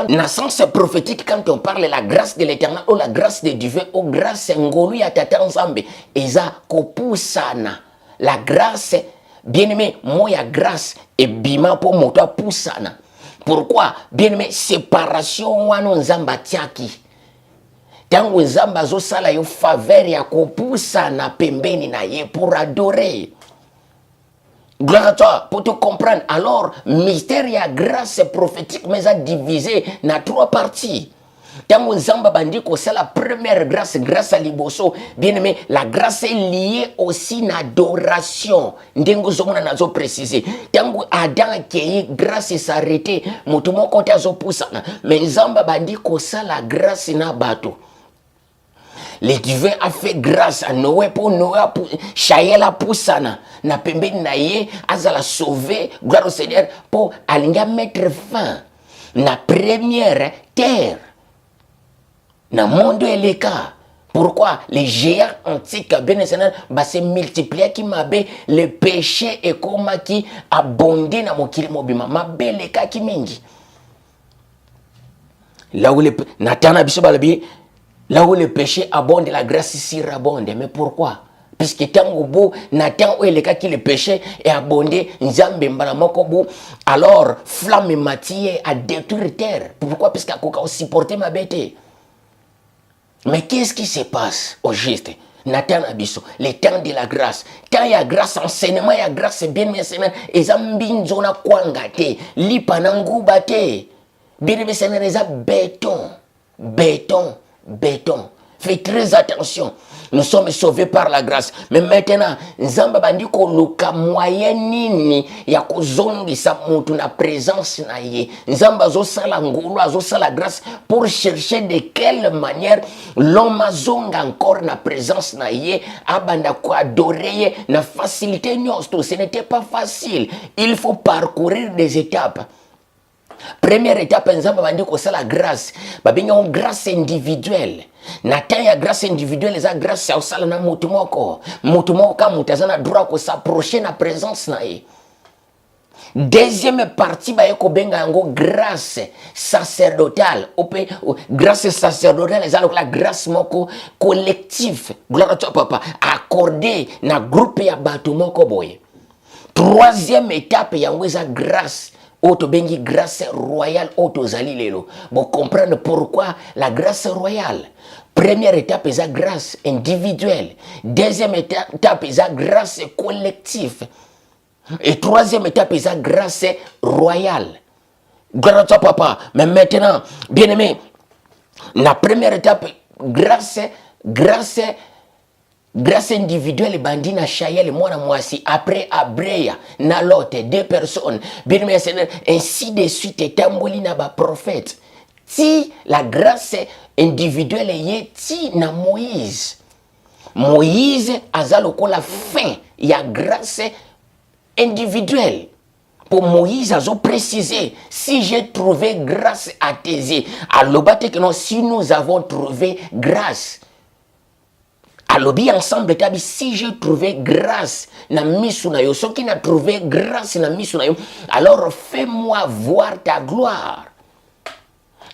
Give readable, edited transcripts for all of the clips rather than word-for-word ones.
na sens prophétique, quand on parle de la grâce de l'éternel ou la grâce de Dieu ou grâce ngolu ya tata nzambe eza kopusana. La grâce, bien aimé, moya grâce et bima pour moto pusana. Pourquoi? Bien aimé, séparation wano nzamba tiaki. Tango nzamba zo sala yo faveur ya kopusana pembeni na ye pour adorer. Gloire à toi, pour te comprendre. Alors, mystère et grâce prophétique, mais ça divisé dans 3 parties. Tango nzamba bandi ko c'est la première grâce, grâce à liboso. Bien aimé, la grâce est liée aussi à l'adoration. Ndengo zomona nazo préciser. Tango Adam qui grâce s'arrêter, mutumo konta zo pusana. Mais nzamba bandi ko c'est la grâce na bato. Le divin a fait grâce à Noé pour Noé, Shaela Poussana, na pembeni na ye, azala sauver, gloire au Seigneur, pour alinga mettre fin na première terre, na monde et les cas. Pourquoi les géants antiques bien Seigneur va se multiplier qui m'a le péché et comme qui abondé na mokili mobima, ma belle cas qui mingi. Là où le Natana bisobalabi. Là où le péché abonde, la grâce ici abonde. Mais pourquoi? Puisque tant au bout, Nathan où le cas qui le péché est abondé, Nzambe mbalamokobu, alors flamme matière à détruire terre. Pourquoi? Puisqu'il a supporté ma bête. Mais qu'est-ce qui se passe au juste? Nathan Abisso, le temps de la grâce. Quand il y a grâce, enseignement, il y a grâce, bien mes semaines, et zambinzona kwangate, lipanangubate. Bien mes semaines, ils ont béton. Béton. Faites très attention. Nous sommes sauvés par la grâce. Mais maintenant, Nzamba bandi ko luka moyen nini ya kozongisa mutu na présence na ye. Nzamba zo sala ngulu, zo sala grâce pour chercher de quelle manière l'homme zonga encore na présence na ye, abanda ko adorer na facilité nyosto. Ce n'était pas facile. Il faut parcourir des étapes. Première étape, nzamba bandi ko sala grâce. Babinga on grâce individuelle. Nathan ya grâce individuelle, eza grâce ya osala na mutu moko. Mutu moko ka mutazana droit ko s'approcher na présence na ye. Deuxième partie ba yeko benga yango grâce sacerdotale. Ope grâce sacerdotale eza la grâce moko collective. Gloire à toi papa. Accordé na groupe ya bato moko boye. Troisième étape yango eza grâce auto bengi grâce royale auto zali lelo. Bon comprendre pourquoi la grâce royale. Première étape est la grâce individuelle. Deuxième étape est la grâce collective. Et troisième étape est la grâce royale. Gloire à toi papa. Mais maintenant, bien aimé, la première étape grâce individuelle bandi na Shayel mwana mwasi après Abreya na Lot 2 personnes bien aimé Seigneur ainsi de suite etamboli na ba prophète ti la grâce individuelle ye ti na Moïse azalo ko la fin ya grâce individuelle. Pour Moïse azo préciser si j'ai trouvé grâce à tes yeux alors que non si nous avons trouvé grâce. Alors bien ensemble, si j'ai trouvé grâce na misuna yo, ceux qui n'a trouvé grâce na misuna yo, alors fais-moi voir ta gloire.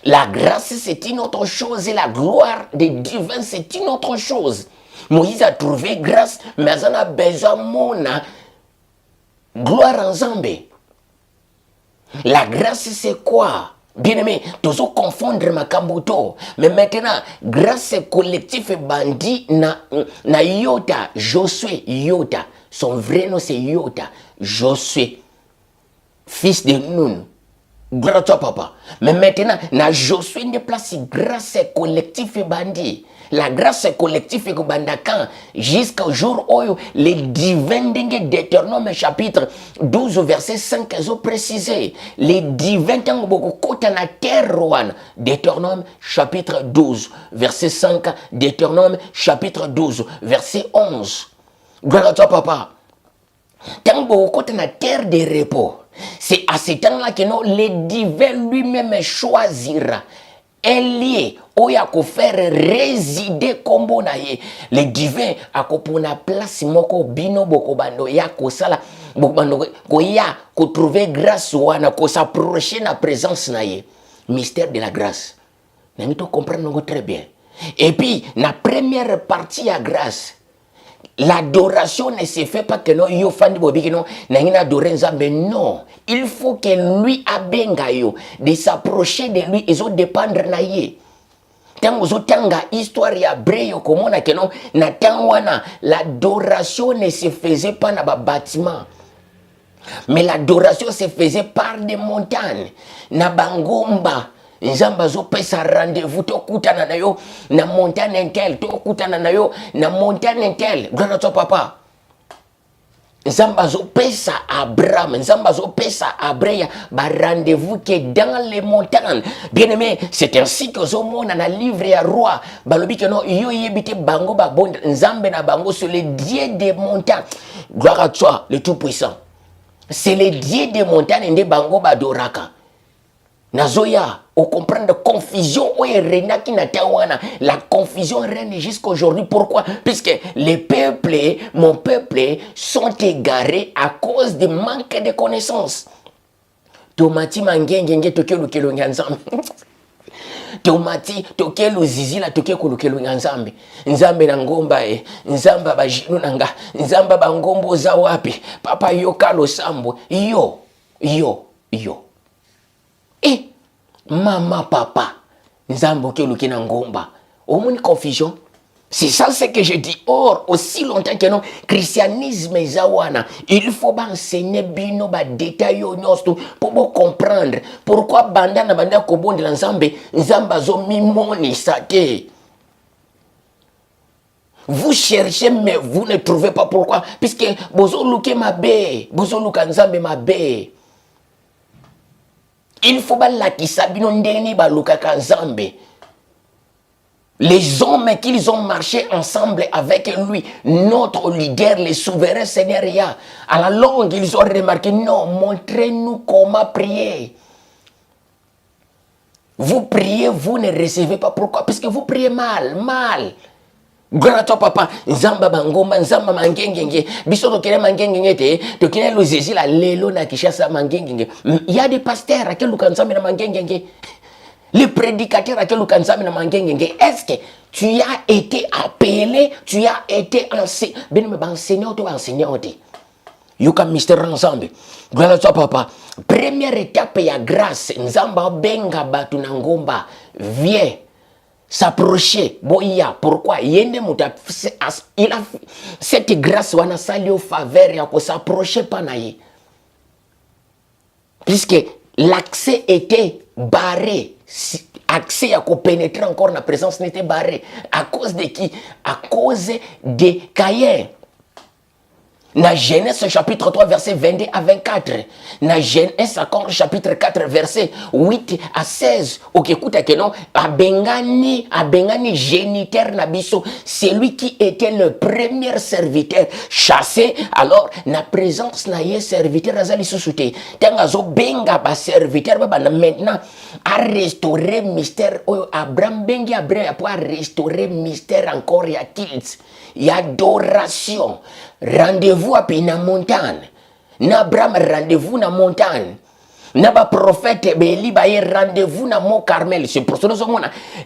La grâce c'est une autre chose et la gloire des divins c'est une autre chose. Moïse a trouvé grâce, mais il a besoin de gloire ensemble. La grâce c'est quoi? Bien aimé, toujours confondre ma kambuto. Mais maintenant, grâce collective bandi na Yota, Josué Yota. Son vrai nom c'est Yota, Josué, fils de Nun. Gloire à toi papa. Mais maintenant, na Josué ne place grâce collective bandi. La grâce collective est bandakan jusqu'au jour où les divins d'Éternome chapitre 12 verset 5 ont précisé. Les divins tant beaucoup côté na terre d'Éternome chapitre 12 verset 5 d'Éternome chapitre 12 verset 11. Gloire à toi papa. Tant beaucoup côté na terre de repos. C'est à ce temps-là que non, les divins lui-même choisira un lieu où il y a qu'à faire résider kombo na ye. Les divins a qu'à pour la place moko bino boko bando ya ko sala boko bando ko ya ko trouver grâce wana ko s'approcher na présence na ye. mystère de la grâce. Nous comprenons très bien. Et puis, la première partie à grâce, l'adoration ne se fait pas que non, yo fandi bobi que non, n'a adorer Nzambe, non. Il faut que lui abenga yo, de s'approcher de lui, ils ont dépendre na ye. Tango zo tanga histoire ya breyo komona que non, na tangwana, l'adoration ne se faisait pas dans ba bâtiment. Mais l'adoration se faisait par des montagnes, na bangomba. Nzamba zo pesa rendez-vous to kutana na yo na montagne intel, to kutana na yo na montagne intel. Gloire à toi papa. Nzamba zo pesa Abraham, Nzamba zo pesa Abreya ba rendez-vous qui est dans les montagnes. Bien aimé, c'est ainsi que zo mona na livre ya roi balobi que non yo yebite bango ba bon Nzambe na bango sur les dieux des montagnes. Gloire à toi le tout puissant. C'est les dieux des montagnes inde bango ba doraka. Nazoya, on comprend de confusion, la confusion règne jusqu'aujourd'hui. Pourquoi? Puisque les peuples, mon peuple, sont égarés à cause du manque de connaissances. Tomati mangengenge tokelu kelu nyanzambe. Tomati tokelu zizila tokelu kelu nyanzambe. Nzambe na ngomba nzamba bajinu nanga, nzamba bangombo za wapi? Papa yokalo sambo. Yo. Et maman, papa, Nzambo ke lukina ngomba. Au moins confusion. C'est ça ce que je dis. Or, aussi longtemps que non, christianisme zawana, il faut enseigner bino ba détail pour comprendre pourquoi bandana banda kobonde la Nzambe, Nzamba zo mimoni sate. Vous cherchez mais vous ne trouvez pas pourquoi, puisque bozo luke mabe, bozo luka Nzambe mabe. Il faut la kisabino ndeni baluka kanzambe. Les hommes qu'ils ont marché ensemble avec lui, notre leader, le souverain Seigneur Yah, à la longue ils ont remarqué, non, montrez-nous comment prier. Vous priez, vous ne recevez pas. Pourquoi? Parce que vous priez mal. Gloire à toi papa, Nzamba bangomba, Nzamba mangengenge, biso tokele mangengenge te, tokele lozezi la lelo na kishasa mangengenge. Il y a des pasteurs à qui luka Nzamba na mangengenge. Les prédicateurs à qui luka Nzamba na mangengenge. Est-ce que tu as été appelé, tu as été enseigné, ben me enseigné ou enseigné te. Yuka mystère ensemble. Gloire à toi papa. Première étape ya grâce, Nzamba benga batu na ngomba, viens s'approcher. Boya, pourquoi? Il a cette grâce wana sali au faveur ya ko s'approcher panaye. Puisque l'accès était barré. Accès à pénétrer encore la présence n'était barré. À cause de qui? À cause des Caïens. Na Genèse chapitre 3 verset 22 à 24. Na Genèse encore chapitre 4 verset 8 à 16. Ok, écoute que non, abengani géniteur nabiso, c'est lui qui était le premier serviteur chassé. Alors na présence na ye serviteur azali susute. Tangazo benga ba serviteur ba maintenant a restaurer mystère Abraham bengi Abraham pour restaurer mystère encore ya kills. Il y a adoration. Rendez-vous à la montagne. N'Abraham rendez-vous na montagne. N'aba prophète Eli ba rendez-vous na mont Carmel. C'est pour ça que nous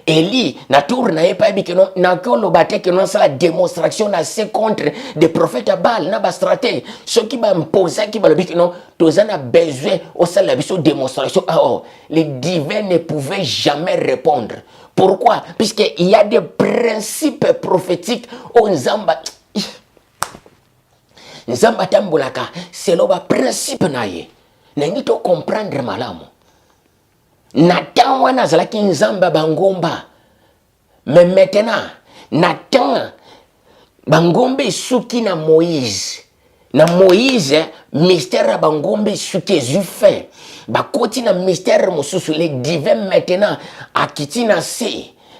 Eli na tour na pas bi que non na ko lo baté que non ça la démonstration na c'est contre des prophètes à Baal na ba stratégie. Ce qui va imposer qui va le bi que non tous en a besoin au sein la démonstration. Les divins ne pouvaient jamais répondre. Pourquoi? Puisqu'il y a des principes prophétiques au Nzamba. Nzamba tambolaka, c'est le principe naye. Nengi to comprendre malamu. Nathan wana zalaki Nzamba bangomba. Mais maintenant, Nathan bangombe suki na Moïse. Na Moïse, mystère bangombe suki zufin. Bakoti na mystère mosusu les divins maintenant akiti na se.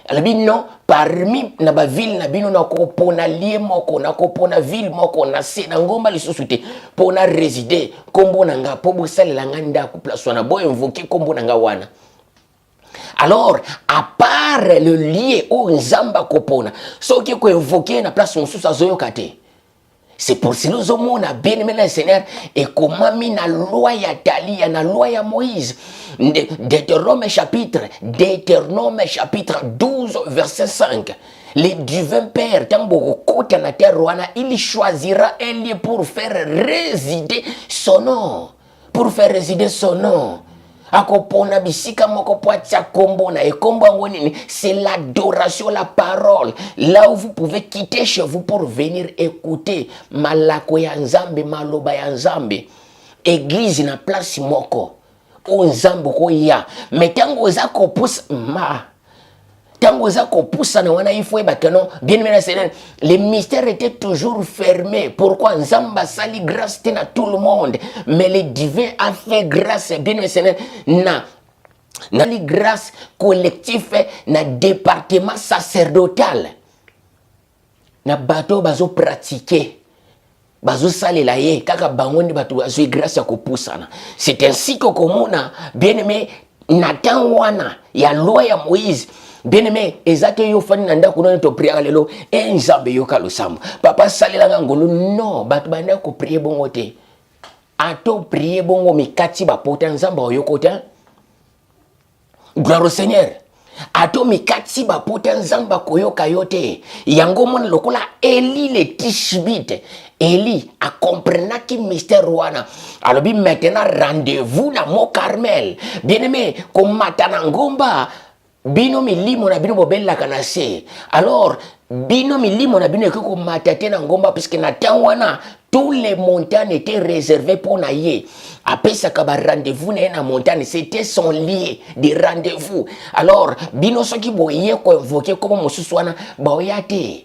Alabi non parmi na ba ville na bino na ko pona lie moko na ko pona ville moko na se na ngomba lisusu te pona résider kombo nanga po bosalela nganda ku place wana boy invoquer kombo nanga wana. Alors à part le lié au Nzamba kopona so ki ko invoquer na place mosusu azoyoka te. C'est pour ça que nous avons bien aimé le Seigneur et comment mis la loi ya Talia, la loi ya Moïse. Deutéronome chapitre 12, verset 5. Les divins pères, il choisira un lieu pour faire résider son nom. Pour faire résider son nom. C'est l'adoration, la parole. Là où vous pouvez quitter chez vous pour venir écouter malako ya nzambe, maloba ya nzambe. Église na place moko. O nzambe ko ya. Mais tango za ko pousse ma. Tango za ko poussa na wana ifo ba que non bien aimé Seigneur, les mystères étaient toujours fermés. Pourquoi nzamba sali grâce à tout le monde, mais le divin a fait grâce bien aimé Seigneur na li grâce collectif na département sacerdotal. Na bato bazo pratiquer bazo salela ye kaka bangondi bato bazo grâce ya ko poussana. C'est ainsi que komona bien aimé Nathan wana ya loi ya Moïse. Bien-aimé, ezake yo fani nanda kuno to prière lelo, nzambe yo kalusamba. Papa salela ngolo non, batu banda ko prier bongo te. Ato prier bongo mikati ba pota nzamba yo kota. Gloire au Seigneur. Ato mikati ba pota nzamba koyoka yote. Yango mon lokola Eli le Tishbite. Eli a comprenaki mystère wana. Alors bi maintenant rendez-vous na Mont Carmel. Bien-aimé, comme matana ngomba bino milimo na bino bobella kanase. Alors bino milimo na bino ko matate na ngomba puisque na tangwana tous les montagnes étaient réservées pour naïe. Après ça kaba rendez-vous na montagne, c'était son lieu de rendez-vous. Alors bino soki boye ko invoquer comme mosuswana baoyate.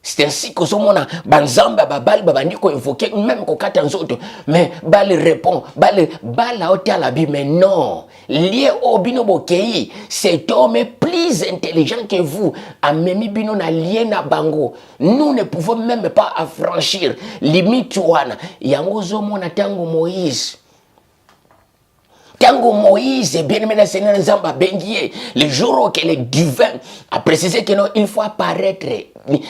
C'est ainsi que somona banzamba babali babandi ko invoquer même ko kata nzoto, mais bali répond bali bala ota la bi, mais non lié au bino bokei cet homme est plus intelligent que vous amemi bino na lié na bango, nous ne pouvons même pas affranchir limite wana yango zomona tango Moïse. Tango Moïse, bien aimé Seigneur Nzamba bengié, le jour que le divin a précisé que non, il faut apparaître.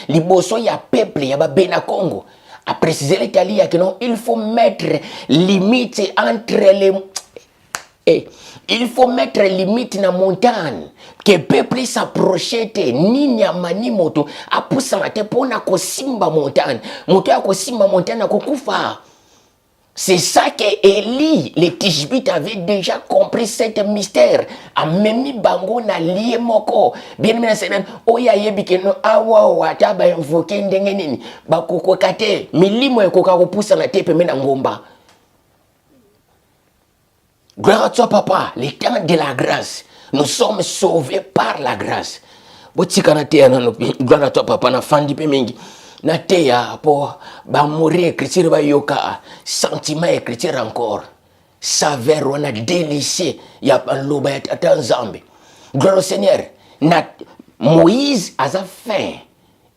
Liboso ya peuple ya bena Congo a précisé l'Italie que non, il faut mettre limite entre les il faut mettre limite na montagne que peuple s'approche ni nyama ni moto a poussa mate pona ko simba montagne moto ya ko simba montagne ko kufa. C'est ça que Eli, le Tishbite, avait déjà compris cet mystère. A memi bango na lié moko. Bien aimé Seigneur, oya yebi ke no awa wata ba invoquer ndenge nini. Ba kokokate, milimo ekoka kopusa na tepe mena ngomba. Gloire à toi papa, le temps de la grâce. Nous sommes sauvés par la grâce. Botika na te na gloire à toi papa na fandi pe mingi. Na teya po ba mourir écriture ba yoka sentiment écriture encore saveur on a délicieux ya loba ya tata nzambe. Gloire au Seigneur. Na Moïse a fin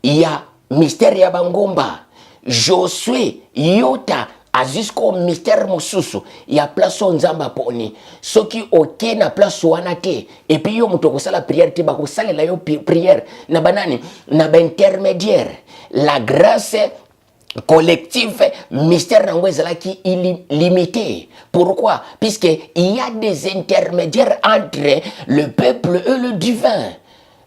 ya mystère ya bangomba Josué yota jusqu'au mystère mosusu ya place nzamba poni soki oke na place wana te et puis yo muto ko sala prière te ba ko sala la yo prière na banani na ba intermédiaire. La grâce collective, mystère qui est limité. Pourquoi? Puisqu'il y a des intermédiaires entre le peuple et le divin.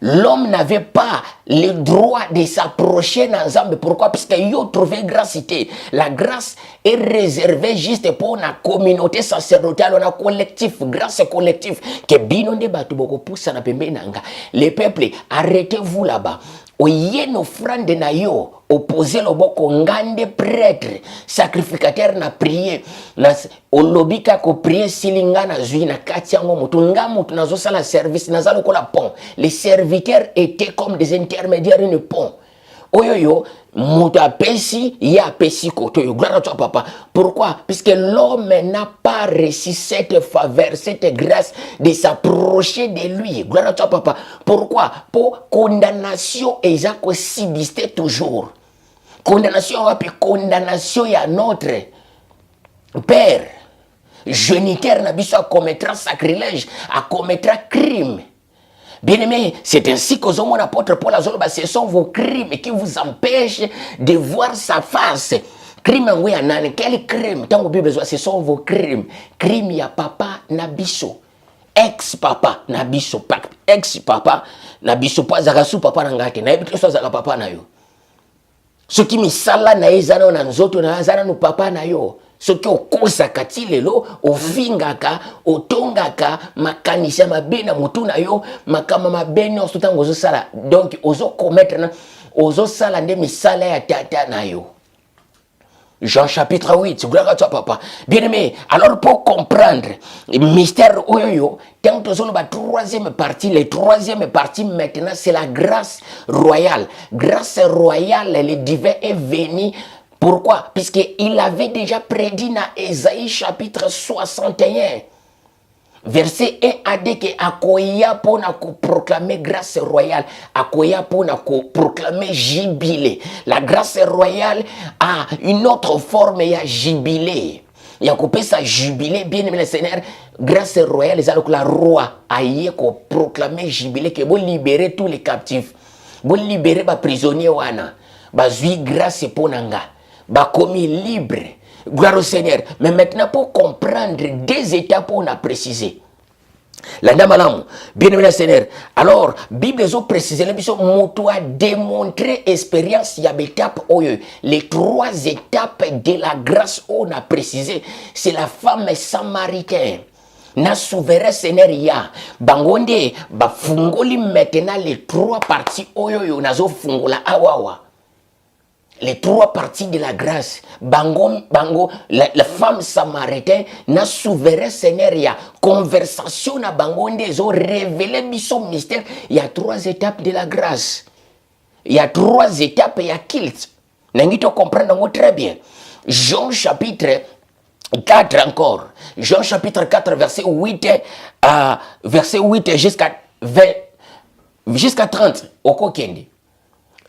L'homme n'avait pas le droit de s'approcher d'Ensemble. Pourquoi? Puisqu'il y a trouvé grâcité. La grâce est réservée juste pour la communauté sacerdotale, on a collectif, grâce collective. Que bino de batu boko poussa na pembe nanga. Les peuples, arrêtez-vous là-bas. Oye n'offrande na yo, opposé le boko ngande prêtre, sacrificateur na prier, na olobika ko prier silinga na zui na katiango mutu ngamutu na zosa la service na zalo ko la pont. Les serviteurs étaient comme des intermédiaires une pont. Oyoyo, muta pesi, ya pesi koto yo. Gloire à toi papa. Pourquoi? Puisque l'homme n'a pas reçu cette faveur, cette grâce de s'approcher de lui. Gloire à toi papa. Pourquoi? Pour condamnation et ça subsiste toujours. Condamnation et condamnation y a notre père. Géniteur n'a pas commettra sacrilège, à commettra crime. Bien-aimé, c'est ainsi que mon apôtre Paul a dit, ce sont vos crimes qui vous empêchent de voir sa face. Crime, oui, quel crime? Tant que Bible, ce sont vos crimes. Crime, ya papa, nabiso. ex-papa, na biso ex-papa, na biso po azaka su papa na ngate, na ebito so azaka papa na yo. Soki misala na ezana na nzoto na azana no papa na yo. Soki okosaka ti lelo, ofingaka, otongaka, makanisa mabe na mutu na yo, makama mabe nyonso ntango ozo sala. Donc ozo commettre na ozo sala nde misala ya tata na yo. Jean chapitre 8, gloire à toi papa. Bien aimé, alors pour comprendre le mystère oyo, tant que la troisième partie, les troisième partie maintenant c'est la grâce royale. Grâce royale, le divin est venu. Pourquoi? Puisqu'il avait déjà prédit dans Ésaïe chapitre 61. Verset 1 a dit que akoya pour proclamer grâce royale, akoya pour proclamer jubilé. La grâce royale a une autre forme, il y a jubilé. Il y a coupé ça jubilé, bien aimé le Seigneur. Grâce royale, les alors que la roi a y proclamer jubilé, que vous libérez tous les captifs, vous libérez les prisonniers wana, bazui grâce pour nanga, ba commis libre. Gloire au Seigneur. Mais maintenant, pour comprendre des étapes, on a précisé. La dame alam, bien aimé le Seigneur. Alors, Bible a précisé, le biso moto a démontré expérience, il y a étapes, les trois étapes de la grâce, on a précisé. C'est la femme samaritaine. Na souverain Seigneur ya bangonde ba fungoli maintenant les trois parties oyo nazo fungola awawa. Les trois parties de la grâce. Bango, la femme samaritaine, na souverain Seigneur, il y a conversation na bango, ils ont révélé son mystère. Il y a trois étapes de la grâce. Il y a trois étapes, il y a kilt. N'engito comprendre très bien. Jean chapitre 4 encore. Jean chapitre 4, verset 8, verset 8 jusqu'à 20, jusqu'à 30. Oko kendi.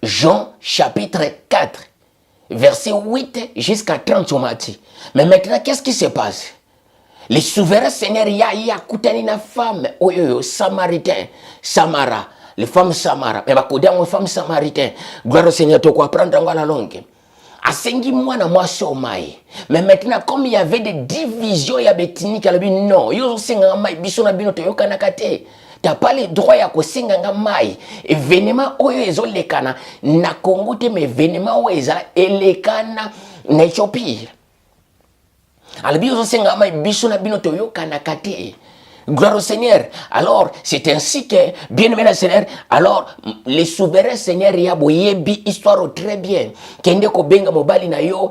Jean chapitre 4, verset 8 jusqu'à 30 au matin. Mais maintenant, qu'est-ce qui se passe? Les souverains Seigneur, il y a koutani na femme, samaritain, Samara, les femmes Samara, mais bakodia une femme samaritain. Gloire au Seigneur, tu quoi prendre la langue. Asengi moi na moi somai. Mais maintenant, comme il y avait des divisions, il y avait technique, il y avait non, yo senga mai biso na bino to yokana kate. T'as pas le droit ya kosenga nga mai. Événement oyo ezolekana na Congo te, mais événement oyo ezala elekana na Éthiopie. Alors biso senga mai biso na bino to yokana kate. Gloire au Seigneur. Alors, c'est ainsi que, bien aimé le Seigneur, alors, les souverains Seigneur, il y a boyebi histoire très bien. Kende ko benga mobali na yo,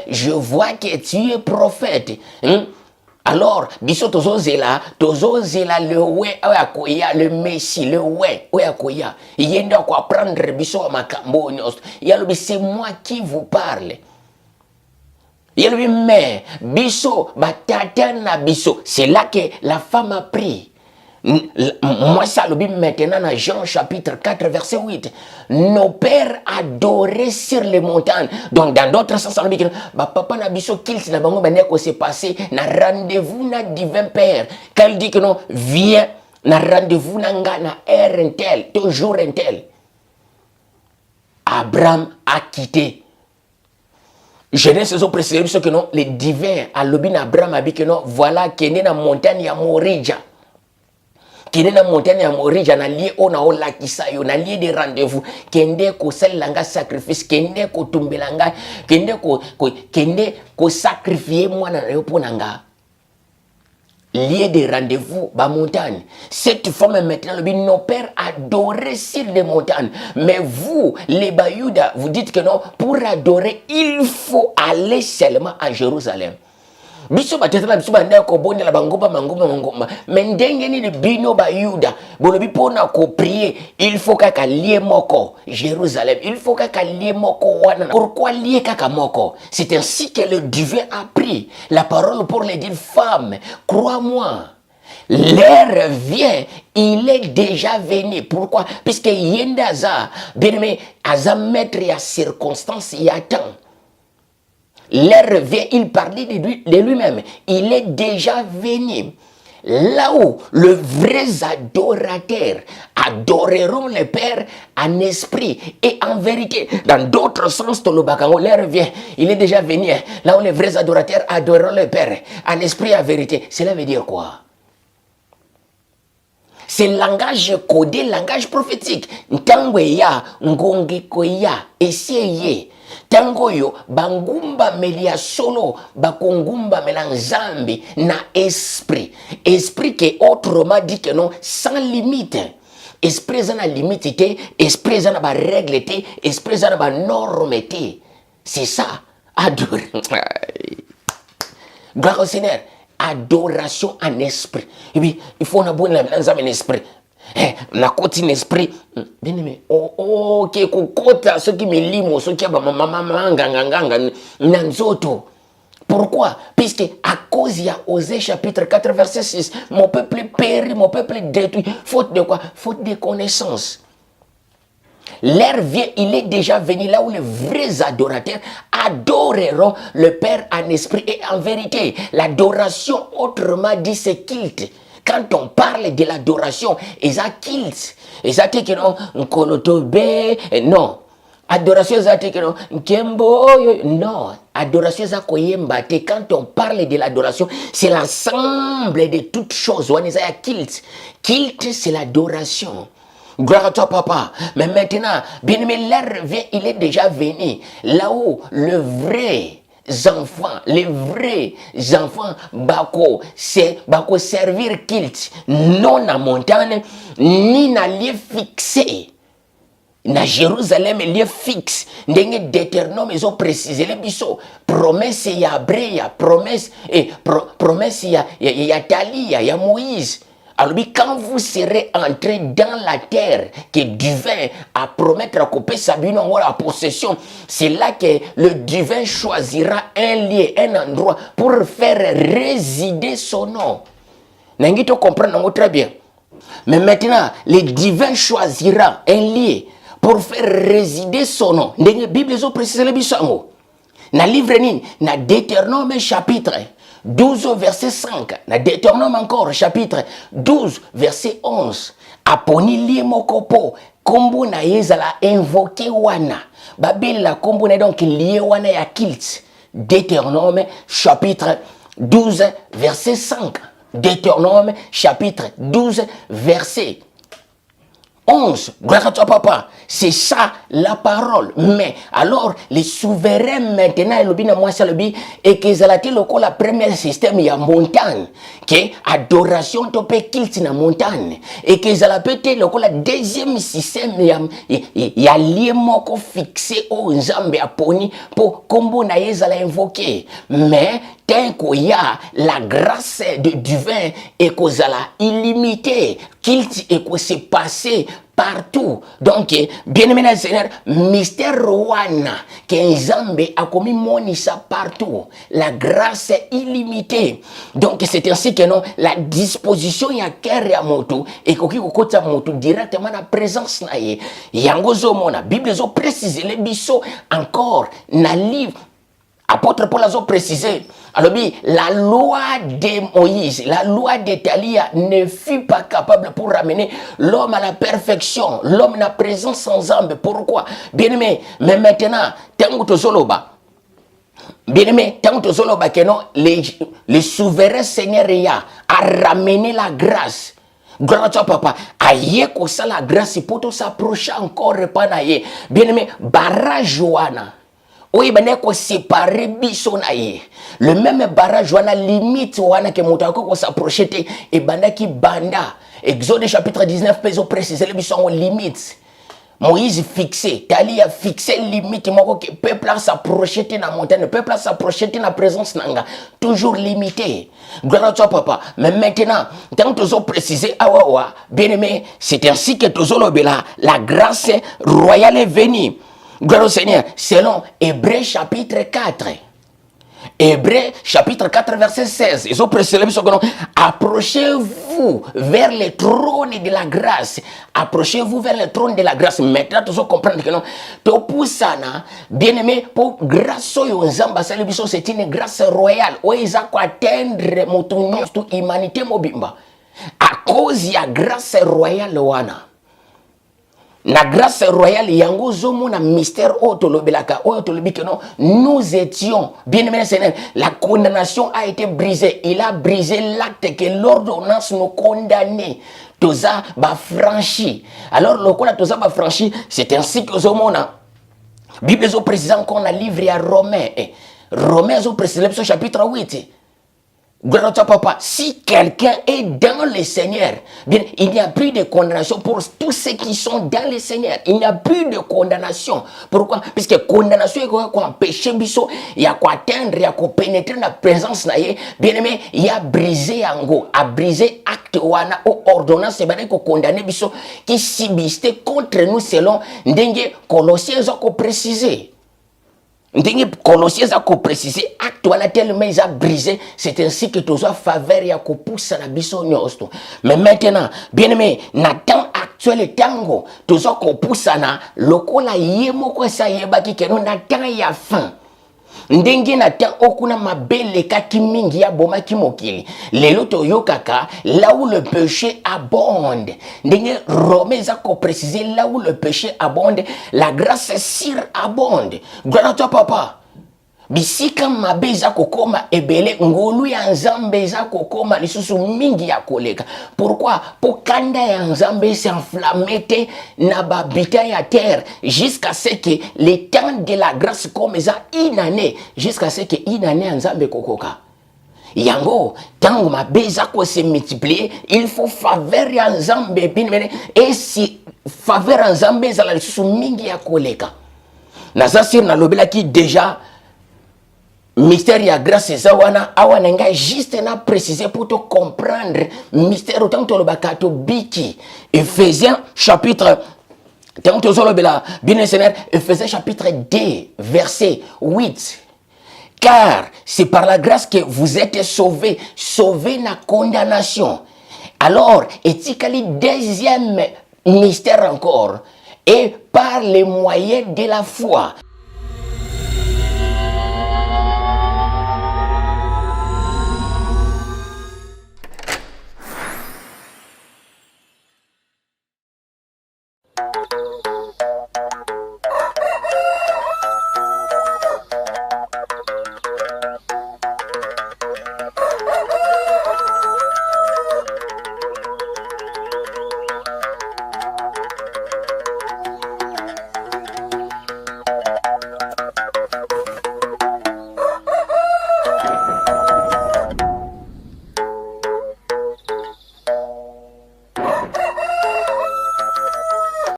je vois que tu es prophète. Alors, biso tozozela le ouais akoya, le Messie, le ouais akoya. Yenda ko apprendre biso makambo nyos. Yalobi c'est moi qui vous parle. Mais biso batatana biso, c'est là que la femme a pris. Moi ça le maintenant dans Jean chapitre 4 verset 8. Nos pères adoraient sur les montagnes. Donc dans d'autres sens on dit que papa na biso qu'il na bango baneko s'est passé na rendez-vous na divin père. Quand il dit que non, viens na rendez-vous na nga na heure un tel, toujours un tel. Abraham a quitté. Genèse ont précisé que non, les divins à l'obin Abraham a dit que non, voilà qui est dans la montagne ya Morija. Qui est dans la montagne ya Morija, na lié on a ola kisayo, na lié des rendez-vous, kende ko salanga sacrifice, kende ko tumbelanga, kende ko sacrifier moi na yo ponanga. Lié des rendez-vous, bas montagne. Cette femme maintenant, nos pères adoraient sur les montagnes. Mais vous, les Bayouda, vous dites que non, pour adorer, il faut aller seulement à Jérusalem. Biso batetala biso banda ko bonde la bangomba mangomba mais ndenge ni bino Bayuda bolobi pona ko prier il faut kaka lié moko Jérusalem, il faut kaka lié moko wana. Pourquoi lié kaka moko? C'est ainsi que le divin a pris la parole pour les dire femmes, crois-moi, l'heure vient, il est déjà venu. Pourquoi? Puisque yendaza bien aimé aza maître ya circonstance y attend. L'heure vient, il parlait de lui-même. Il est déjà venu. Là où le vrai adorateur adoreront le Père en esprit et en vérité. Dans d'autres sens, l'heure vient, il est déjà venu. Là où les vrais adorateurs adoreront le Père en esprit et en vérité. Cela veut dire quoi? C'est langage codé, langage prophétique. Ntango ya, ngongeko ya, essayez. Tango yo, bangumba melia solo, bakongumba melanzambi na esprit. Esprit qui autrement dit que non, sans limite. Esprit zana limite, esprit zana ba règle, esprit zana ba norme. C'est ça, adorer. Gloire au Seigneur. Adoration en esprit. Et puis, il faut avoir un esprit. Na côté esprit. Bien aimé. Ok, kokota ce qui me limo, ce qui a maman nganganga nanzoto. Pourquoi? Puisque à cause il y a Osée chapitre 4 verset 6, mon peuple périt, mon peuple détruit. Faute de quoi? Faute de connaissance. L'heure vient, il est déjà venu là où les vrais adorateurs adoreront le Père en esprit et en vérité. L'adoration, autrement dit, c'est culte. Quand on parle de l'adoration, ils ont culte. Ils ont dit que non, non. Adoration, ils ont dit que non, non. Adoration, ils ont dit que quand on parle de l'adoration, c'est l'ensemble de toutes choses. On est à culte. Culte, c'est l'adoration. Gloire à toi, papa. Mais maintenant, bien aimé, l'heure vient, il est déjà venu. Là où les vrais enfants, c'est bako servir culte, non à montagne, ni na lieu fixé. Na Jérusalem, lieu fixe. Ndenge Deutéronome, ils ont précisé les biso. Promesse ya Abréa, promesse ya Talia, ya Moïse. Alors, quand vous serez entré dans la terre que divin a promettre à couper Sabine en la possession, c'est là que le divin choisira un lieu, un endroit pour faire résider son nom. N'engito comprendre très bien. Mais maintenant, le divin choisira un lieu pour faire résider son nom. Dans la Bible, ils ont précisé le bisango. Dans le livre, dans Deutéronome chapitre 12 verset 5, na Deutéronome encore chapitre 12 verset 11, aponi lié mokopo kombo na yezala invoqué wana babel la kombo na donc lié wana ya kilt. Deutéronome chapitre 12 verset 5, Deutéronome chapitre 12 verset 11, gloire à toi papa, c'est ça la parole. Mais alors les souverains maintenant le bien moi ça le bi et que ça la premier système il y a montagne que adoration to pe kilt na montagne et que ça la pété le deuxième système il y a lié moko fixé au nzambe aponi pour kombo na yeza la invoquer. Mais tant qu'il y a la grâce de divin et que ça la illimité kilt et que c'est passé partout. Donc, bien aimé le Seigneur, mystère Rwanda, que Nzambe a commis monisa partout. La grâce est illimitée. Donc, c'est ainsi que non, la disposition y a kere à moto et koki kokota moto directement la présence na ye. Yangozo mona, Bible zo précisé les biso encore na livre. Apôtre Paul a précisé, alors la loi de Moïse, la loi d'Italia ne fut pas capable pour ramener l'homme à la perfection, l'homme à la présence sans âme. Pourquoi? Bien aimé, mais maintenant, tant que Zoloba, bien aimé, tant que Zoloba, que non, les souverains Seigneur a ramené la grâce. Gloire à toi, papa. Aïe, que ça la grâce, pour s'approcher encore, repanaye. Bien aimé, barrage Joana. Oui, ben est séparé biso na ye. Le même barrage wana limite wana que motako ko s'approcher et banda ki banda. Exode chapitre 19 peso préciser le biso en limite. Moïse fixé, Tali a fixé limite moko que peuple s'approcher na montagne, peuple s'approcher na présence nanga, toujours limité. Gloire à toi papa. Mais maintenant, tant que tu précisé awa bien aimé, c'est ainsi que tu la grâce royale est venue. Gloire au Seigneur, selon Hébreux chapitre 4. Hébreux chapitre 4 verset 16. Ils ont précisé, approchez-vous vers le trône de la grâce. Approchez-vous vers le trône de la grâce. Maintenant, tu dois comprendre que non. To poussana, bien aimé, pour grâce au Nzamba, c'est une grâce royale. Où ils ont atteindre toute humanité mobimba. À cause de la grâce royale wana. La grâce royale yango zomo na mystère otolobelaka otolobi que non nous étions bien aimé Seigneur, la condamnation a été brisée, il a brisé l'acte que l'ordonnance nous condamnait. toza ba franchi. Alors lokola toza ba franchi, c'est ainsi que zomona. Bible zo précise encore dans le livre à Romains. Romains zo précise le chapitre 8. Gloire à toi, papa. Si quelqu'un est dans le Seigneur, bien, il n'y a plus de condamnation pour tous ceux qui sont dans le Seigneur. Il n'y a plus de condamnation. Pourquoi? Puisque condamnation est quoi? Péché biso, il y a quoi atteindre, il y a quoi pénétrer dans la présence naïe. Bien aimé, il y a brisé ango, a brisé acte wana ou ordonnance, c'est bien qu'on condamne biso qui subsistait contre nous selon Ndengue Colossiens ont précisé. Ndenge Colossiens a précisé acte wana tellement ils a brisé, c'est ainsi que tous a faveur ya ko poussa na biso nyosto. Mais maintenant, bien aimé, na temps actuel tango, tous a ko poussa na lokola yemo ko sa yebaki ke no na temps ya fin. Ndenge na temps okuna mabele kaki mingi ya boma ki mokili. Lelo to yokaka là où le péché abonde. Ndenge Romains a précisé là où le péché abonde, la grâce surabonde. Gloire à toi papa. Bisika mabe za kokoma ebele ngolu ya nzambe za kokoma lisusu mingi ya koleka. Pourquoi? Pour kanda ya nzambe s'enflammer na babita ya terre jusqu'à ce que le temps de la grâce comme ça inane jusqu'à ce que inane nzambe kokoka. Yango tango mabe za ko se multiplier, il faut faveur ya nzambe binmene et si faveur nzambe za la lisusu mingi ya koleka. Na ça sur na lobela ki déjà mystère ya grâce zawana awananga juste na préciser pour te comprendre mystère autant que le bakato biki. Ephésiens chapitre tant que le bela bien Seigneur, Ephésiens chapitre 2 verset 8. Car c'est par la grâce que vous êtes sauvés, sauvés na condamnation. Alors, etikali deuxième mystère encore, et par les moyens de la foi.